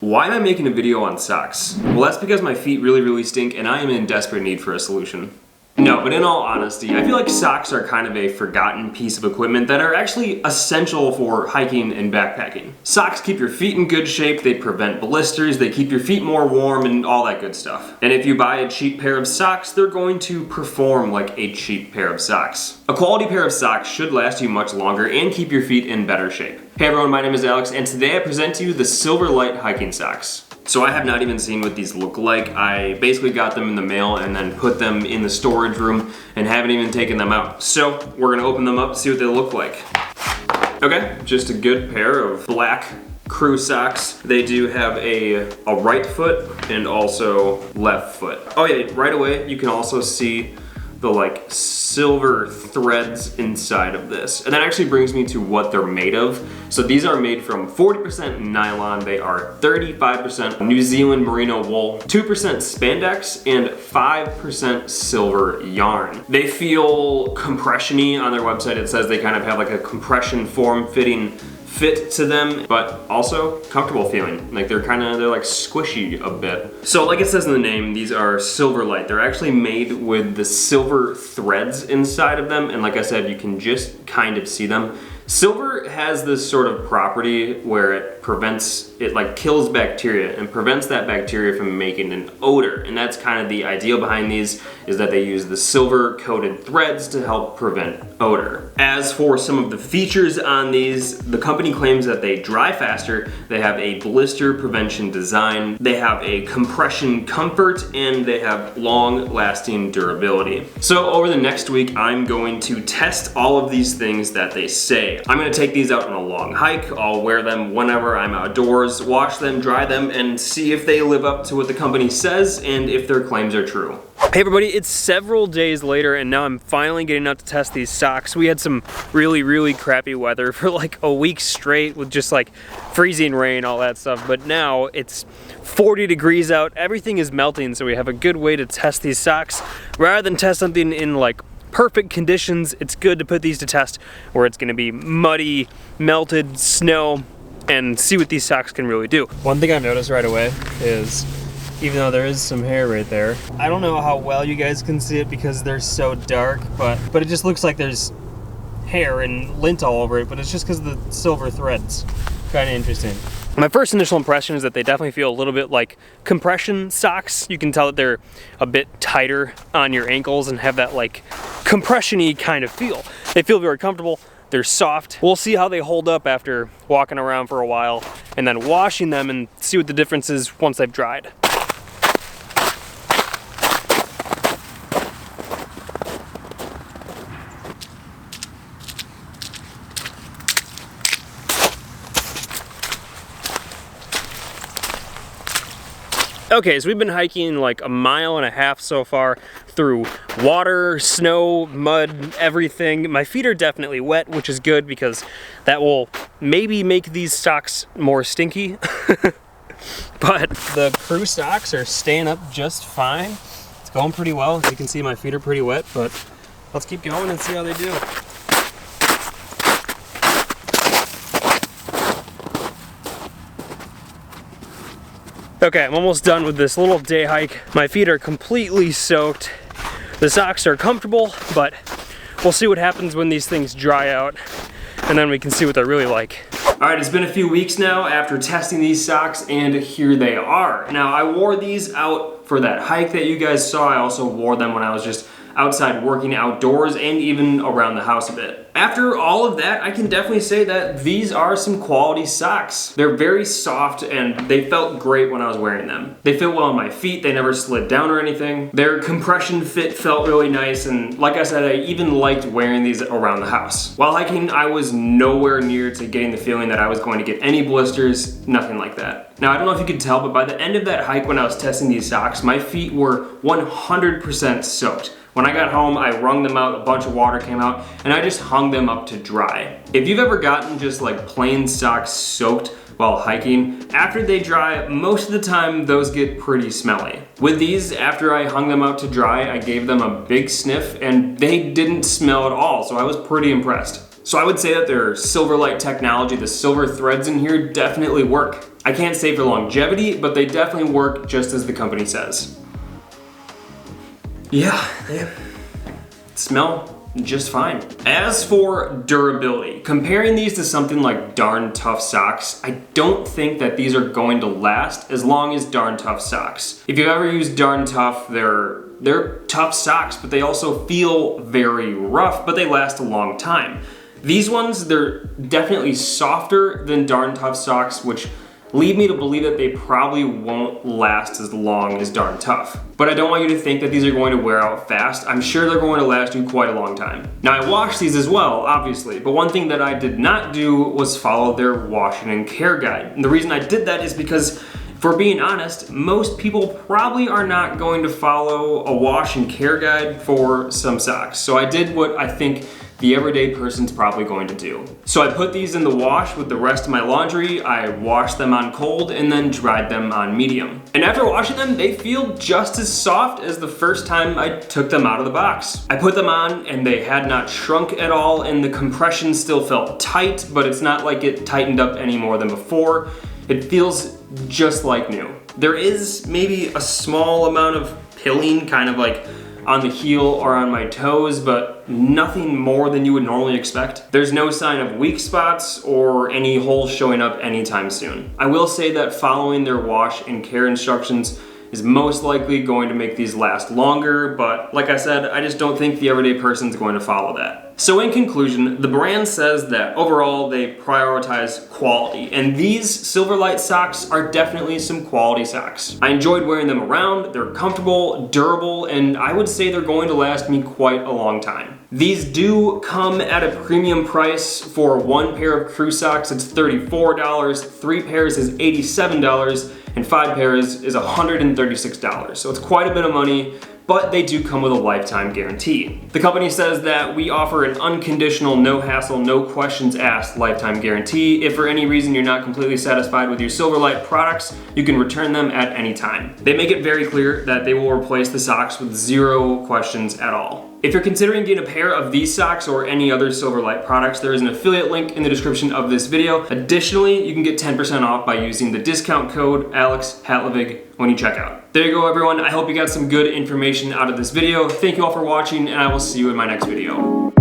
Why am I making a video on socks? Well, that's because my feet really stink and I am in desperate need for a solution. No, but in all honesty, I feel like socks are kind of a forgotten piece of equipment that are actually essential for hiking and backpacking. Socks keep your feet in good shape, they prevent blisters, they keep your feet more warm and all that good stuff. And if you buy a cheap pair of socks, they're going to perform like a cheap pair of socks. A quality pair of socks should last you much longer and keep your feet in better shape. Hey everyone, my name is Alex and today I present to you the Silverlight hiking socks. So I have not even seen what these look like. I basically got them in the mail and then put them in the storage room and haven't even taken them out. So we're gonna open them up, see what they look like. Okay, just a good pair of black crew socks. They do have a right foot and also left foot. Oh yeah, right away you can also see the like silver threads inside of this. And that actually brings me to what they're made of. So these are made from 40% nylon, they are 35% New Zealand merino wool, 2% spandex, and 5% silver yarn. They feel compression-y. On their website it says they kind of have like a compression form-fitting fit to them, but also comfortable feeling. Like they're like squishy a bit. So like it says in the name, these are Silverlight. They're actually made with the silver threads inside of them, and like I said, you can just kind of see them. Silver has this sort of property where it like kills bacteria and prevents that bacteria from making an odor. And that's kind of the idea behind these, is that they use the silver coated threads to help prevent odor. As for some of the features on these, the company claims that they dry faster, they have a blister prevention design, they have a compression comfort, and they have long lasting durability. So over the next week, I'm going to test all of these things that they say. I'm gonna take these out on a long hike, I'll wear them whenever I'm outdoors, wash them, dry them, and see if they live up to what the company says and if their claims are true. Hey everybody, it's several days later and now I'm finally getting out to test these socks. We had some really crappy weather for like a week straight with just like freezing rain, all that stuff, but now it's 40 degrees out, everything is melting, so we have a good way to test these socks. Rather than test something in like perfect conditions, it's good to put these to test where it's gonna be muddy, melted snow, and see what these socks can really do. One thing I've noticed right away is, even though there is some hair right there, I don't know how well you guys can see it because they're so dark, but it just looks like there's hair and lint all over it, but it's just because of the silver threads. Kind of interesting. My first initial impression is that they definitely feel a little bit like compression socks. You can tell that they're a bit tighter on your ankles and have that like compression-y kind of feel. They feel very comfortable. They're soft. We'll see how they hold up after walking around for a while and then washing them and see what the difference is once they've dried. Okay, so we've been hiking like 1.5 miles so far through water, snow, mud, everything. My feet are definitely wet, which is good because that will maybe make these socks more stinky. But the crew socks are staying up just fine. It's going pretty well. As you can see, my feet are pretty wet, but let's keep going and see how they do. Okay, I'm almost done with this little day hike. My feet are completely soaked. The socks are comfortable, but we'll see what happens when these things dry out, and then we can see what they're really like. All right, it's been a few weeks now after testing these socks, and here they are. Now, I wore these out for that hike that you guys saw. I also wore them when I was just outside working outdoors and even around the house a bit. After all of that, I can definitely say that these are some quality socks. They're very soft and they felt great when I was wearing them. They fit well on my feet, they never slid down or anything. Their compression fit felt really nice, and like I said, I even liked wearing these around the house. While hiking, I was nowhere near to getting the feeling that I was going to get any blisters, nothing like that. Now, I don't know if you could tell, but by the end of that hike when I was testing these socks, my feet were 100% soaked. When I got home, I wrung them out, a bunch of water came out, and I just hung them up to dry. If you've ever gotten just like plain socks soaked while hiking, after they dry, most of the time those get pretty smelly. With these, after I hung them out to dry, I gave them a big sniff and they didn't smell at all, so I was pretty impressed. So I would say that their Silverlight technology, the silver threads in here, definitely work. I can't say for longevity, but they definitely work just as the company says. Yeah, they smell just fine. As for durability, comparing these to something like Darn Tough socks, I don't think that these are going to last as long as Darn Tough socks. If you've ever used Darn Tough, they're tough socks, but they also feel very rough, but they last a long time. These ones, they're definitely softer than Darn Tough socks, which lead me to believe that they probably won't last as long as Darn Tough. But I don't want you to think that these are going to wear out fast. I'm sure they're going to last you quite a long time. Now I washed these as well, obviously, but one thing that I did not do was follow their washing and care guide. And the reason I did that is because, if we're being honest, most people probably are not going to follow a wash and care guide for some socks. So I did what I think the everyday person's probably going to do. So I put these in the wash with the rest of my laundry, I washed them on cold, and then dried them on medium. And after washing them, they feel just as soft as the first time I took them out of the box. I put them on and they had not shrunk at all, and the compression still felt tight, but it's not like it tightened up any more than before. It feels just like new. There is maybe a small amount of pilling, kind of like on the heel or on my toes, but nothing more than you would normally expect. There's no sign of weak spots or any holes showing up anytime soon. I will say that following their wash and care instructions is most likely going to make these last longer, but like I said, I just don't think the everyday person's going to follow that. So in conclusion, the brand says that overall they prioritize quality, and these Silverlight socks are definitely some quality socks. I enjoyed wearing them around, they're comfortable, durable, and I would say they're going to last me quite a long time. These do come at a premium price. For one pair of crew socks, it's $34, 3 pairs is $87, and 5 pairs is $136. So it's quite a bit of money, but they do come with a lifetime guarantee. The company says that we offer an unconditional, no hassle, no questions asked lifetime guarantee. If for any reason you're not completely satisfied with your Silverlight products, you can return them at any time. They make it very clear that they will replace the socks with 0 questions at all. If you're considering getting a pair of these socks or any other Silverlight products, there is an affiliate link in the description of this video. Additionally, you can get 10% off by using the discount code AlexHatlevig when you check out. There you go, everyone. I hope you got some good information out of this video. Thank you all for watching, and I will see you in my next video.